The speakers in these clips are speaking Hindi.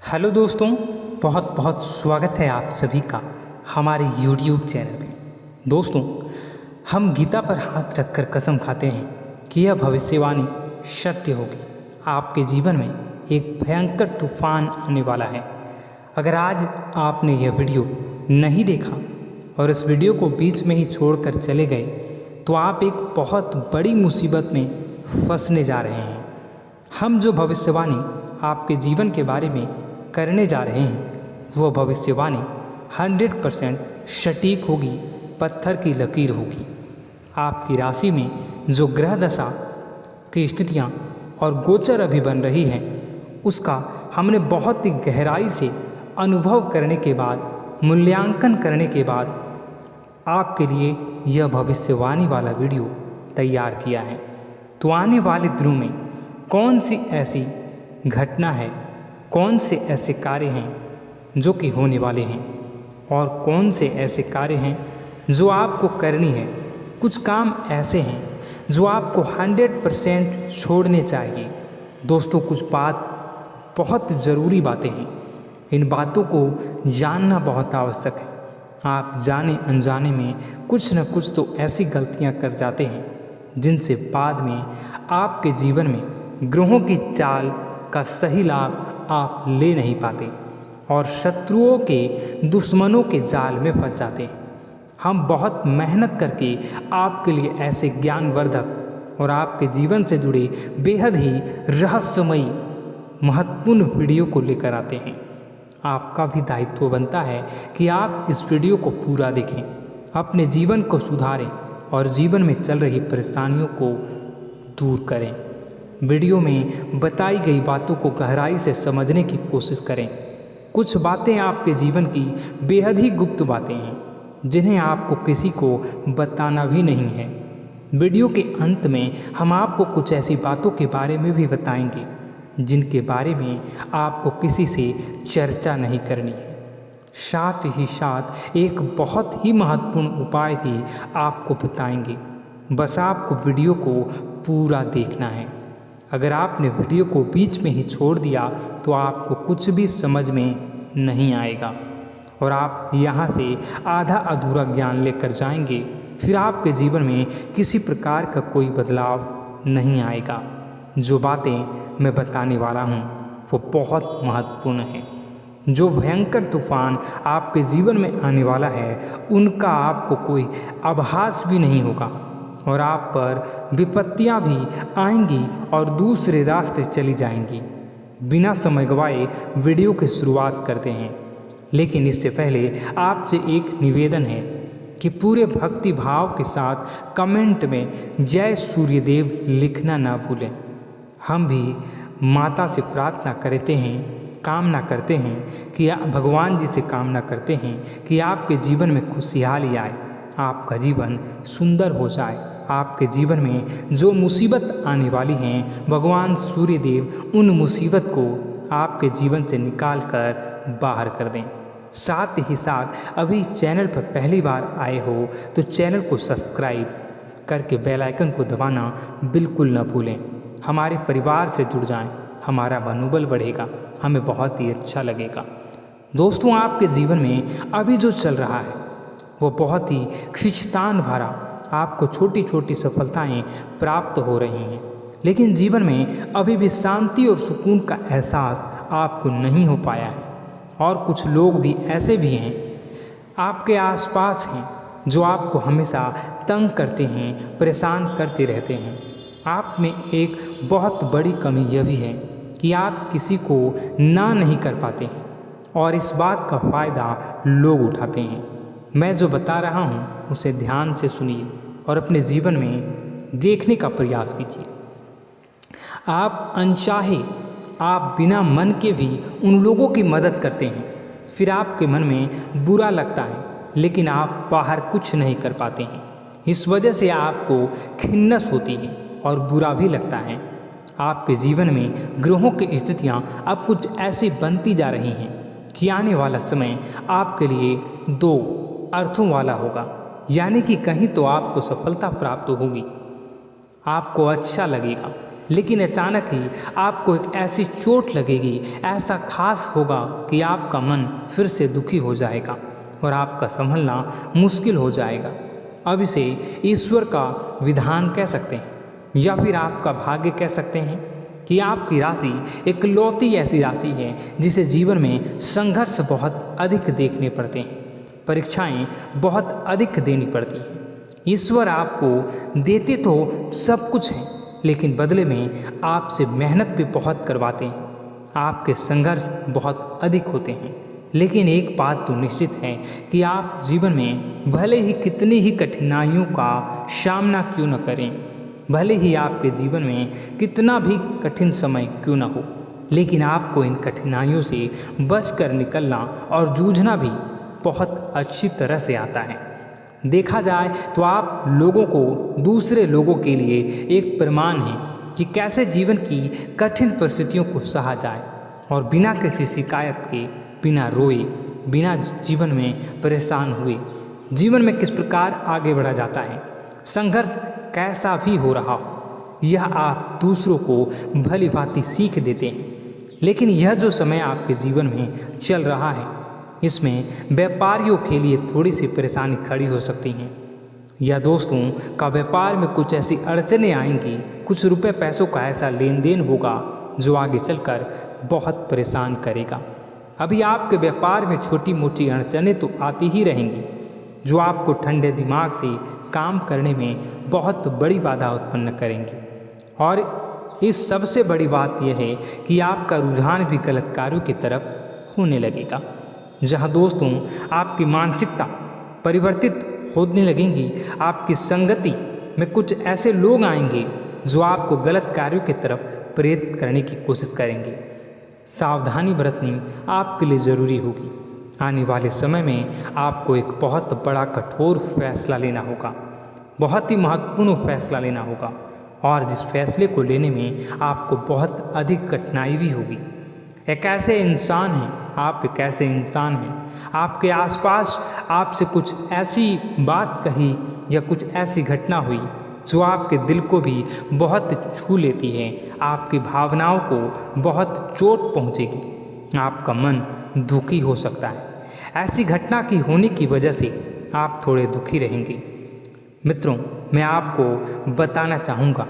हेलो दोस्तों, बहुत बहुत स्वागत है आप सभी का हमारे YouTube चैनल में। दोस्तों, हम गीता पर हाथ रखकर कसम खाते हैं कि यह भविष्यवाणी सत्य होगी। आपके जीवन में एक भयंकर तूफान आने वाला है। अगर आज आपने यह वीडियो नहीं देखा और इस वीडियो को बीच में ही छोड़कर चले गए तो आप एक बहुत बड़ी मुसीबत में फंसने जा रहे हैं। हम जो भविष्यवाणी आपके जीवन के बारे में करने जा रहे हैं वो भविष्यवाणी 100% सटीक होगी, पत्थर की लकीर होगी। आपकी राशि में जो ग्रह दशा की स्थितियाँ और गोचर अभी बन रही हैं उसका हमने बहुत ही गहराई से अनुभव करने के बाद, मूल्यांकन करने के बाद आपके लिए यह भविष्यवाणी वाला वीडियो तैयार किया है। तो आने वाले दिनों में कौन सी ऐसी घटना है, कौन से ऐसे कार्य हैं जो कि होने वाले हैं और कौन से ऐसे कार्य हैं जो आपको करनी है। कुछ काम ऐसे हैं जो आपको 100% छोड़ने चाहिए। दोस्तों, कुछ बात बहुत ज़रूरी बातें हैं। इन बातों को जानना बहुत आवश्यक है। आप जाने अनजाने में कुछ न कुछ तो ऐसी गलतियां कर जाते हैं जिनसे बाद में आपके जीवन में ग्रहों की चाल का सही लाभ आप ले नहीं पाते और शत्रुओं के, दुश्मनों के जाल में फंस जाते हैं। हम बहुत मेहनत करके आपके लिए ऐसे ज्ञानवर्धक और आपके जीवन से जुड़े बेहद ही रहस्यमयी महत्वपूर्ण वीडियो को लेकर आते हैं। आपका भी दायित्व बनता है कि आप इस वीडियो को पूरा देखें, अपने जीवन को सुधारें और जीवन में चल रही परेशानियों को दूर करें। वीडियो में बताई गई बातों को गहराई से समझने की कोशिश करें। कुछ बातें आपके जीवन की बेहद ही गुप्त बातें हैं जिन्हें आपको किसी को बताना भी नहीं है। वीडियो के अंत में हम आपको कुछ ऐसी बातों के बारे में भी बताएंगे जिनके बारे में आपको किसी से चर्चा नहीं करनी है। साथ ही साथ एक बहुत ही महत्वपूर्ण उपाय भी आपको बताएंगे। बस आपको वीडियो को पूरा देखना है। अगर आपने वीडियो को बीच में ही छोड़ दिया तो आपको कुछ भी समझ में नहीं आएगा और आप यहाँ से आधा अधूरा ज्ञान लेकर जाएंगे। फिर आपके जीवन में किसी प्रकार का कोई बदलाव नहीं आएगा। जो बातें मैं बताने वाला हूँ वो बहुत महत्वपूर्ण है। जो भयंकर तूफान आपके जीवन में आने वाला है उनका आपको कोई आभास भी नहीं होगा और आप पर विपत्तियां भी आएंगी और दूसरे रास्ते चली जाएंगी। बिना समय गवाए वीडियो की शुरुआत करते हैं, लेकिन इससे पहले आपसे एक निवेदन है कि पूरे भक्ति भाव के साथ कमेंट में जय सूर्यदेव लिखना ना भूलें। हम भी माता से प्रार्थना करते हैं, कामना करते हैं कि भगवान जी से कामना करते हैं कि आपके जीवन में खुशहाली आए, आपका जीवन सुंदर हो जाए। आपके जीवन में जो मुसीबत आने वाली हैं भगवान सूर्यदेव उन मुसीबत को आपके जीवन से निकाल कर बाहर कर दें। साथ ही साथ अभी चैनल पर पहली बार आए हो तो चैनल को सब्सक्राइब करके बेल आइकन को दबाना बिल्कुल न भूलें। हमारे परिवार से जुड़ जाएं, हमारा मनोबल बढ़ेगा, हमें बहुत ही अच्छा लगेगा। दोस्तों, आपके जीवन में अभी जो चल रहा है वो बहुत ही खींचतान भरा, आपको छोटी छोटी सफलताएं प्राप्त हो रही हैं, लेकिन जीवन में अभी भी शांति और सुकून का एहसास आपको नहीं हो पाया है। और कुछ लोग भी ऐसे भी हैं आपके आसपास हैं जो आपको हमेशा तंग करते हैं, परेशान करते रहते हैं। आप में एक बहुत बड़ी कमी यह भी है कि आप किसी को ना नहीं कर पाते हैं और इस बात का फ़ायदा लोग उठाते हैं। मैं जो बता रहा हूँ उसे ध्यान से सुनिए और अपने जीवन में देखने का प्रयास कीजिए। आप अनचाहे, आप बिना मन के भी उन लोगों की मदद करते हैं, फिर आपके मन में बुरा लगता है लेकिन आप बाहर कुछ नहीं कर पाते हैं। इस वजह से आपको खिन्नस होती है और बुरा भी लगता है। आपके जीवन में ग्रहों की स्थितियाँ अब कुछ ऐसी बनती जा रही हैं कि आने वाला समय आपके लिए दो अर्थों वाला होगा। यानी कि कहीं तो आपको सफलता प्राप्त होगी, आपको अच्छा लगेगा, लेकिन अचानक ही आपको एक ऐसी चोट लगेगी, ऐसा खास होगा कि आपका मन फिर से दुखी हो जाएगा और आपका संभलना मुश्किल हो जाएगा। अब इसे ईश्वर का विधान कह सकते हैं या फिर आपका भाग्य कह सकते हैं कि आपकी राशि इकलौती ऐसी राशि है जिसे जीवन में संघर्ष बहुत अधिक देखने पड़ते हैं, परीक्षाएं बहुत अधिक देनी पड़ती हैं। ईश्वर आपको देते तो सब कुछ है, लेकिन बदले में आपसे मेहनत भी बहुत करवाते हैं। आपके संघर्ष बहुत अधिक होते हैं, लेकिन एक बात तो निश्चित है कि आप जीवन में भले ही कितनी ही कठिनाइयों का सामना क्यों न करें, भले ही आपके जीवन में कितना भी कठिन समय क्यों न हो, लेकिन आपको इन कठिनाइयों से बच कर निकलना और जूझना भी बहुत अच्छी तरह से आता है। देखा जाए तो आप लोगों को दूसरे लोगों के लिए एक प्रमाण है कि कैसे जीवन की कठिन परिस्थितियों को सहा जाए और बिना किसी शिकायत के, बिना रोए, बिना जीवन में परेशान हुए जीवन में किस प्रकार आगे बढ़ा जाता है। संघर्ष कैसा भी हो रहा हो, यह आप दूसरों को भली भांति सीख देते हैं। लेकिन यह जो समय आपके जीवन में चल रहा है, इसमें व्यापारियों के लिए थोड़ी सी परेशानी खड़ी हो सकती हैं, या दोस्तों का व्यापार में कुछ ऐसी अड़चनें आएंगी, कुछ रुपए पैसों का ऐसा लेन देन होगा जो आगे चलकर बहुत परेशान करेगा। अभी आपके व्यापार में छोटी मोटी अड़चनें तो आती ही रहेंगी, जो आपको ठंडे दिमाग से काम करने में बहुत बड़ी बाधा उत्पन्न करेंगी। और इस सबसे बड़ी बात यह है कि आपका रुझान भी गलत कार्यों की तरफ होने लगेगा, जहाँ दोस्तों आपकी मानसिकता परिवर्तित होने लगेंगी। आपकी संगति में कुछ ऐसे लोग आएंगे जो आपको गलत कार्यों की तरफ प्रेरित करने की कोशिश करेंगे। सावधानी बरतनी आपके लिए ज़रूरी होगी। आने वाले समय में आपको एक बहुत बड़ा कठोर फैसला लेना होगा, बहुत ही महत्वपूर्ण फैसला लेना होगा, और जिस फैसले को लेने में आपको बहुत अधिक कठिनाई भी होगी। एक ऐसे इंसान हैं, आप एक ऐसे इंसान हैं, आपके आसपास आपसे कुछ ऐसी बात कही या कुछ ऐसी घटना हुई जो आपके दिल को भी बहुत छू लेती है, आपकी भावनाओं को बहुत चोट पहुंचेगी, आपका मन दुखी हो सकता है। ऐसी घटना की होने की वजह से आप थोड़े दुखी रहेंगे। मित्रों, मैं आपको बताना चाहूँगा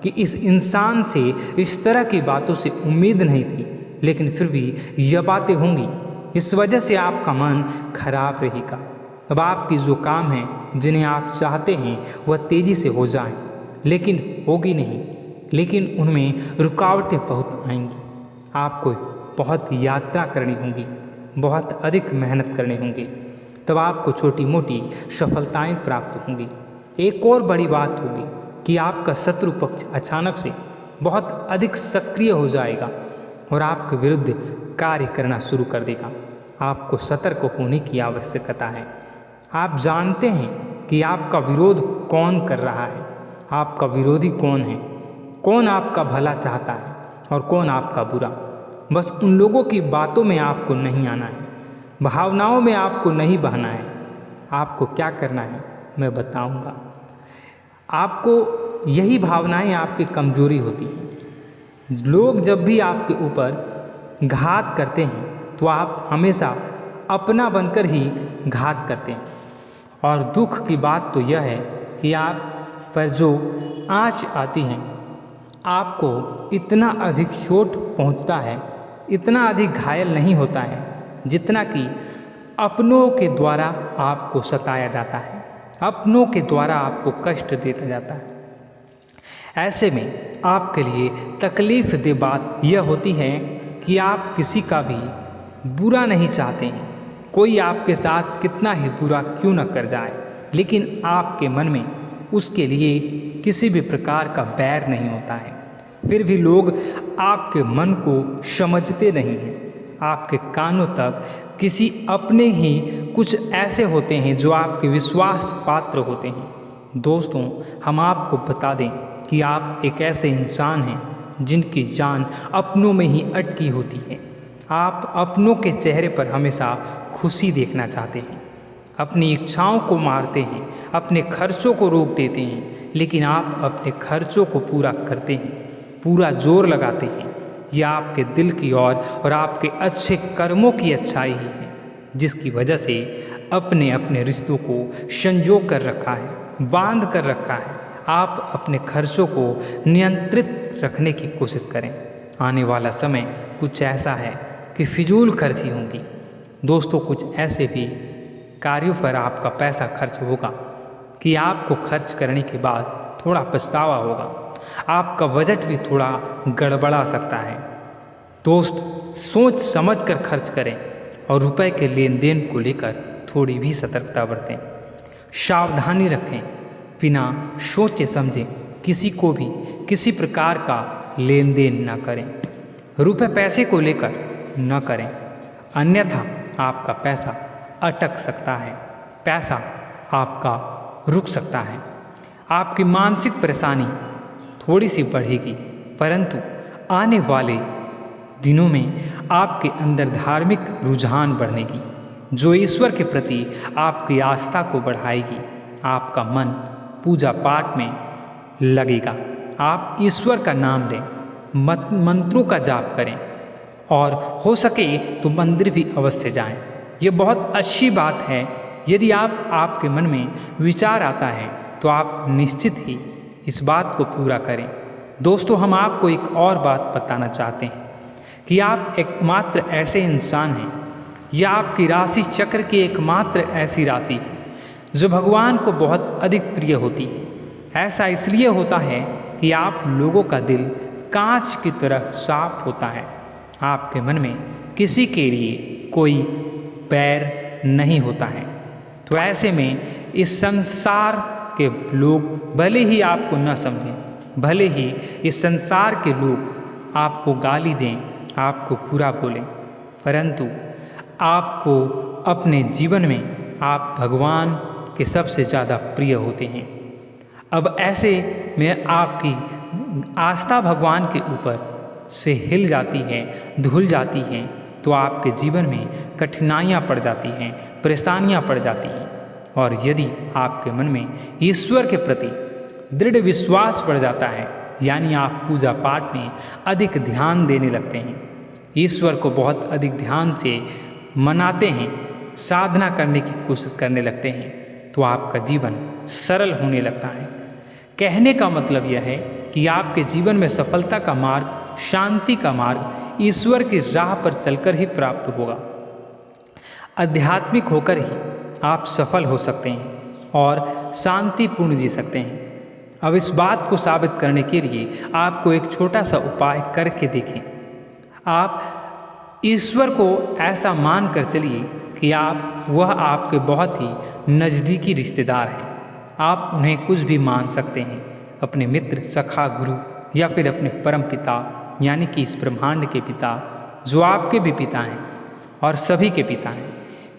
कि इस इंसान से इस तरह की बातों से उम्मीद नहीं थी, लेकिन फिर भी यह बातें होंगी। इस वजह से आपका मन खराब रहेगा। अब आपकी जो काम है, जिन्हें आप चाहते हैं वह तेज़ी से हो जाएं, लेकिन होगी नहीं, लेकिन उनमें रुकावटें बहुत आएंगी। आपको बहुत यात्रा करनी होगी, बहुत अधिक मेहनत करनी होंगी, तब आपको छोटी मोटी सफलताएं प्राप्त होंगी। एक और बड़ी बात होगी कि आपका शत्रु पक्ष अचानक से बहुत अधिक सक्रिय हो जाएगा और आपके विरुद्ध कार्य करना शुरू कर देगा। आपको सतर्क होने की आवश्यकता है। आप जानते हैं कि आपका विरोध कौन कर रहा है, आपका विरोधी कौन है, कौन आपका भला चाहता है और कौन आपका बुरा। बस उन लोगों की बातों में आपको नहीं आना है, भावनाओं में आपको नहीं बहना है। आपको क्या करना है मैं बताऊंगा। आपको यही भावनाएं आपकी कमजोरी होती हैं। लोग जब भी आपके ऊपर घात करते हैं तो आप हमेशा अपना बनकर ही घात करते हैं। और दुख की बात तो यह है कि आप पर जो आँच आती है, आपको इतना अधिक चोट पहुंचता है, इतना अधिक घायल नहीं होता है जितना कि अपनों के द्वारा आपको सताया जाता है, अपनों के द्वारा आपको कष्ट देता जाता है। ऐसे में आपके लिए तकलीफ दे बात यह होती है कि आप किसी का भी बुरा नहीं चाहते हैं। कोई आपके साथ कितना ही बुरा क्यों न कर जाए, लेकिन आपके मन में उसके लिए किसी भी प्रकार का बैर नहीं होता है। फिर भी लोग आपके मन को समझते नहीं हैं। आपके कानों तक किसी अपने ही कुछ ऐसे होते हैं जो आपके विश्वास पात्र होते हैं। दोस्तों, हम आपको बता दें कि आप एक ऐसे इंसान हैं जिनकी जान अपनों में ही अटकी होती है। आप अपनों के चेहरे पर हमेशा खुशी देखना चाहते हैं, अपनी इच्छाओं को मारते हैं, अपने खर्चों को रोक देते हैं, लेकिन आप अपने खर्चों को पूरा करते हैं। पूरा जोर लगाते हैं। यह आपके दिल की और आपके अच्छे कर्मों की अच्छाई ही है, जिसकी वजह से अपने अपने रिश्तों को संजो कर रखा है, बांध कर रखा है। आप अपने खर्चों को नियंत्रित रखने की कोशिश करें। आने वाला समय कुछ ऐसा है कि फिजूल खर्ची होंगी। दोस्तों, कुछ ऐसे भी कार्यों पर आपका पैसा खर्च होगा कि आपको खर्च करने के बाद थोड़ा पछतावा होगा। आपका बजट भी थोड़ा गड़बड़ा सकता है। दोस्त, सोच समझ कर खर्च करें और रुपए के लेन देन को लेकर थोड़ी भी सतर्कता बरतें। सावधानी रखें, बिना सोचे समझे किसी को भी किसी प्रकार का लेन देन न करें। रुपए पैसे को लेकर न करें, अन्यथा आपका पैसा अटक सकता है, पैसा आपका रुक सकता है। आपकी मानसिक परेशानी थोड़ी सी बढ़ेगी, परंतु आने वाले दिनों में आपके अंदर धार्मिक रुझान बढ़ेगी, जो ईश्वर के प्रति आपकी आस्था को बढ़ाएगी। आपका मन पूजा पाठ में लगेगा। आप ईश्वर का नाम लें, मंत्रों का जाप करें और हो सके तो मंदिर भी अवश्य जाएं। ये बहुत अच्छी बात है। यदि आपके मन में विचार आता है तो आप निश्चित ही इस बात को पूरा करें। दोस्तों, हम आपको एक और बात बताना चाहते हैं कि आप एकमात्र ऐसे इंसान हैं, यह आपकी राशि चक्र की एकमात्र ऐसी राशि है जो भगवान को बहुत अधिक प्रिय होती है। ऐसा इसलिए होता है कि आप लोगों का दिल कांच की तरह साफ होता है। आपके मन में किसी के लिए कोई बैर नहीं होता है। तो ऐसे में इस संसार के लोग भले ही आपको न समझें, भले ही इस संसार के लोग आपको गाली दें, आपको बुरा बोलें, परंतु आपको अपने जीवन में आप भगवान के सबसे ज़्यादा प्रिय होते हैं। अब ऐसे में आपकी आस्था भगवान के ऊपर से हिल जाती है, धुल जाती है, तो आपके जीवन में कठिनाइयाँ पड़ जाती हैं, परेशानियाँ पड़ जाती हैं। और यदि आपके मन में ईश्वर के प्रति दृढ़ विश्वास बढ़ जाता है, यानी आप पूजा पाठ में अधिक ध्यान देने लगते हैं, ईश्वर को बहुत अधिक ध्यान से मनाते हैं, साधना करने की कोशिश करने लगते हैं, तो आपका जीवन सरल होने लगता है। कहने का मतलब यह है कि आपके जीवन में सफलता का मार्ग, शांति का मार्ग ईश्वर की राह पर चलकर ही प्राप्त होगा। आध्यात्मिक होकर ही आप सफल हो सकते हैं और शांतिपूर्ण जी सकते हैं। अब इस बात को साबित करने के लिए आपको एक छोटा सा उपाय करके देखें। आप ईश्वर को ऐसा मान कर चलिए कि वह आपके बहुत ही नज़दीकी रिश्तेदार हैं। आप उन्हें कुछ भी मान सकते हैं, अपने मित्र, सखा, गुरु या फिर अपने परम पिता, यानी कि इस ब्रह्मांड के पिता, जो आपके भी पिता हैं और सभी के पिता हैं।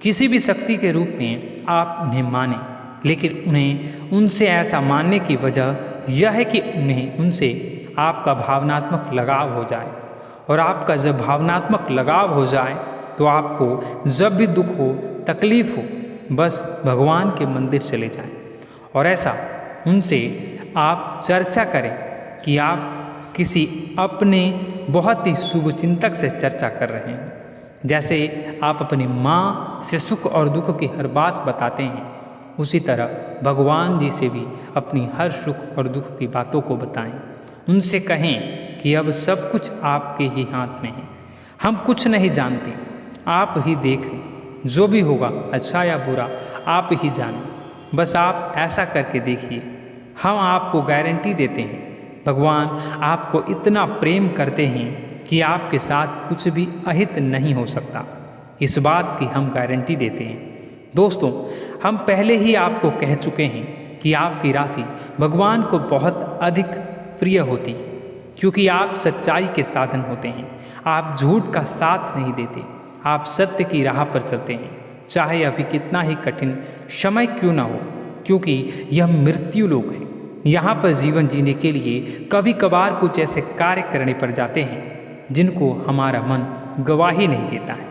किसी भी शक्ति के रूप में आप उन्हें मानें, लेकिन उन्हें उनसे ऐसा मानने की वजह यह है कि उनसे आपका भावनात्मक लगाव हो जाए। और आपका जब भावनात्मक लगाव हो जाए तो आपको जब भी दुख हो, तकलीफ हो, बस भगवान के मंदिर चले जाएं और ऐसा उनसे आप चर्चा करें कि आप किसी अपने बहुत ही शुभचिंतक से चर्चा कर रहे हैं। जैसे आप अपनी माँ से सुख और दुख की हर बात बताते हैं, उसी तरह भगवान जी से भी अपनी हर सुख और दुख की बातों को बताएं। उनसे कहें कि अब सब कुछ आपके ही हाथ में है, हम कुछ नहीं जानते, आप ही देखें, जो भी होगा अच्छा या बुरा आप ही जानें। बस आप ऐसा करके देखिए, हम आपको गारंटी देते हैं भगवान आपको इतना प्रेम करते हैं कि आपके साथ कुछ भी अहित नहीं हो सकता। इस बात की हम गारंटी देते हैं। दोस्तों, हम पहले ही आपको कह चुके हैं कि आपकी राशि भगवान को बहुत अधिक प्रिय होती है, क्योंकि आप सच्चाई के साधन होते हैं। आप झूठ का साथ नहीं देते, आप सत्य की राह पर चलते हैं, चाहे अभी कितना ही कठिन समय क्यों ना हो, क्योंकि यह मृत्यु लोक है। यहाँ पर जीवन जीने के लिए कभी कभार कुछ ऐसे कार्य करने पड़ जाते हैं जिनको हमारा मन गवाही नहीं देता है,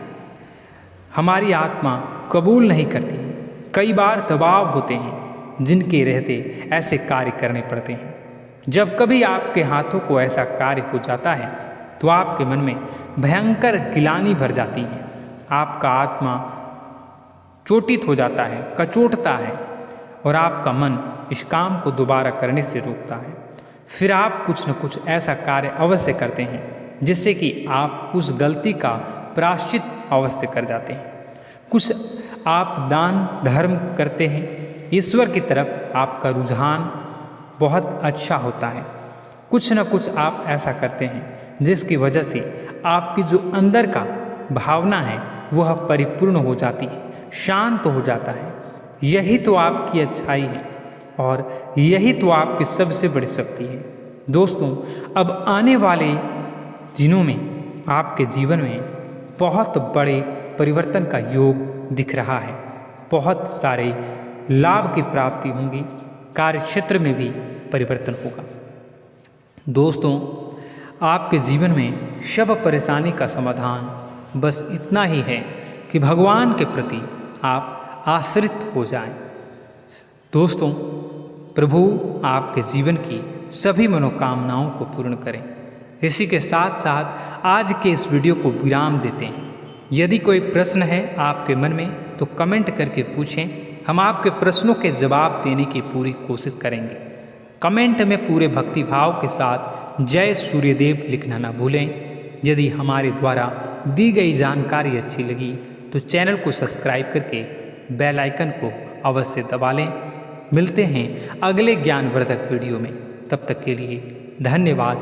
हमारी आत्मा कबूल नहीं करती है। कई बार दबाव होते हैं जिनके रहते ऐसे कार्य करने पड़ते हैं। जब कभी आपके हाथों को ऐसा कार्य हो जाता है तो आपके मन में भयंकर गिलानी भर जाती है। आपका आत्मा चोटित हो जाता है, कचोटता है और आपका मन इस काम को दोबारा करने से रोकता है। फिर आप कुछ न कुछ ऐसा कार्य अवश्य करते हैं जिससे कि आप उस गलती का प्रायश्चित अवश्य कर जाते हैं। कुछ आप दान धर्म करते हैं, ईश्वर की तरफ आपका रुझान बहुत अच्छा होता है। कुछ न कुछ आप ऐसा करते हैं जिसकी वजह से आपकी जो अंदर का भावना है वह परिपूर्ण हो जाती है, शांत हो जाता है। यही तो आपकी अच्छाई है और यही तो आपकी सबसे बड़ी शक्ति है। दोस्तों, अब आने वाले दिनों में आपके जीवन में बहुत बड़े परिवर्तन का योग दिख रहा है। बहुत सारे लाभ की प्राप्ति होंगी, कार्यक्षेत्र में भी परिवर्तन होगा। दोस्तों, आपके जीवन में सब परेशानी का समाधान बस इतना ही है कि भगवान के प्रति आप आश्रित हो जाएं। दोस्तों, प्रभु आपके जीवन की सभी मनोकामनाओं को पूर्ण करें। इसी के साथ साथ आज के इस वीडियो को विराम देते हैं। यदि कोई प्रश्न है आपके मन में तो कमेंट करके पूछें, हम आपके प्रश्नों के जवाब देने की पूरी कोशिश करेंगे। कमेंट में पूरे भक्तिभाव के साथ जय सूर्यदेव लिखना ना भूलें। यदि हमारे द्वारा दी गई जानकारी अच्छी लगी तो चैनल को सब्सक्राइब करके बेल आइकन को अवश्य दबा लें। मिलते हैं अगले ज्ञानवर्धक वीडियो में। तब तक के लिए धन्यवाद।